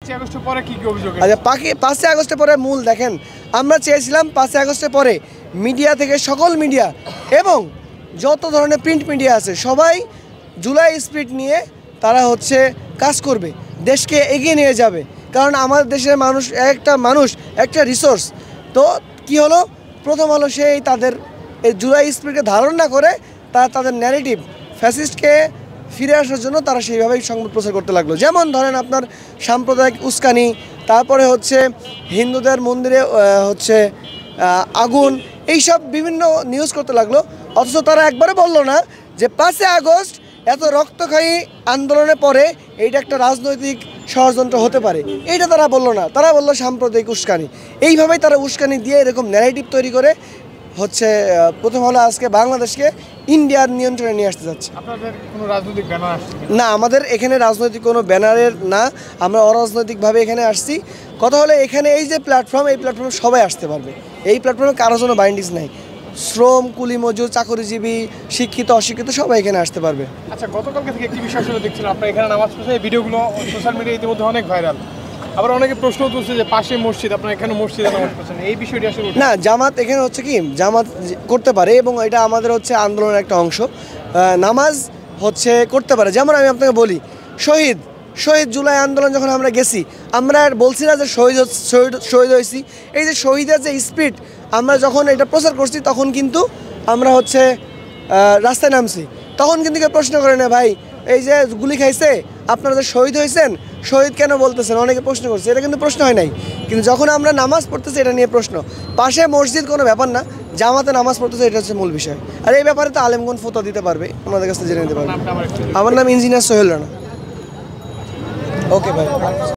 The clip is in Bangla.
5ই আগস্টের পরে কি অভিযোগ? আচ্ছা, 5ই আগস্টের পরে মূল দেখেন, আমরা চেয়েছিলাম 5ই আগস্টের পরে মিডিয়া থেকে সকল মিডিয়া এবং যত ধরনের প্রিন্ট মিডিয়া আছে সবাই জুলাই স্পিরিট নিয়ে তারা হচ্ছে কাজ করবে, দেশকে এগিয়ে নিয়ে যাবে। কারণ আমাদের দেশের মানুষ একটা রিসোর্স। তো কি হলো, প্রথম হলো সেই তাদের এই জুলাই স্পিরিটকে ধারণ না করে তারা তাদের ন্যারেটিভ ফ্যাসিস্টকে ফিরে আসার জন্য তারা সেইভাবেই সংবাদ প্রচার করতে লাগলো। যেমন ধরেন আপনার সাম্প্রদায়িক উস্কানি, তারপরে হচ্ছে হিন্দুদের মন্দিরে হচ্ছে আগুন, এইসব বিভিন্ন নিউজ করতে লাগলো। অথচ তারা একবারে বললো না যে 5ই আগস্ট এত রক্তক্ষয়ী আন্দোলনের পরে এইটা একটা রাজনৈতিক ষড়যন্ত্র হতে পারে, এইটা তারা বললো না। তারা বললো সাম্প্রদায়িক উস্কানি। এইভাবেই তারা উস্কানি দিয়ে এরকম ন্যারেটিভ তৈরি করে হচ্ছে প্রথম হলো আজকে বাংলাদেশকে ইন্ডিয়ার নিয়ন্ত্রণে নিয়ে আসতে যাচ্ছে। আপনাদের কোনো রাজনৈতিক ব্যানার আসছে না, আমাদের এখানে রাজনৈতিক কোনো ব্যানারের না, আমরা অরাজনৈতিকভাবে এখানে আসছি। কথা হলো এখানে এই যে প্ল্যাটফর্ম, এই প্ল্যাটফর্মে সবাই আসতে পারবে। এই প্ল্যাটফর্মে কারোর জন্য বাইন্ডিংস নাই। শ্রম, কুলি মজুর, চাকরিজীবী, শিক্ষিত অশিক্ষিত সবাই এখানে আসতে পারবে। আচ্ছা, গতকালকে থেকে একটি বিষয় আসলে দেখছিলাম, আপনার এখানে নামাজ পড়ছে, এই ভিডিওগুলো সোশ্যাল মিডিয়ায় ইতিমধ্যে অনেক ভাইরাল। আবার অনেকে প্রশ্ন তুলছে যে পাশে মসজিদ, আপনার এখানে মসজিদে নামাজ পড়ছেন, এই বিষয়টি আসলে না, জামাত এখানে হচ্ছে কি, জামাত করতে পারে এবং এটা আমাদের হচ্ছে আন্দোলনের একটা অংশ। নামাজ হচ্ছে করতে পারে। যেমন আমি আপনাকে বলি, শহীদ জুলাই আন্দোলন যখন আমরা গেছি, আমরা বলছি না যে শহীদ হয়েছি। এই যে শহীদের যে স্পিরিট, আমরা যখন এটা প্রচার করছি তখন কিন্তু আমরা হচ্ছে রাস্তায় নামছি। তখন কিন্তু কেউ প্রশ্ন করে না, ভাই এই যে গুলি খাইছে আপনারা যে শহীদ হয়েছেন, শহীদ কেন বলতেছেন, অনেকে প্রশ্ন করছে। এটা কিন্তু প্রশ্ন হয় নাই। কিন্তু যখন আমরা নামাজ পড়তেছি এটা নিয়ে প্রশ্ন। পাশে মসজিদ কোনো ব্যাপার না, জামাতে নামাজ পড়তেছে এটা হচ্ছে মূল বিষয়। আর এই ব্যাপারে তো আলেমগণ ফতোয়া দিতে পারবে, ওনাদের কাছে জেনে নিতে পারবে। আমার নাম ইঞ্জিনিয়ার সোহেল রানা। ওকে ভাই।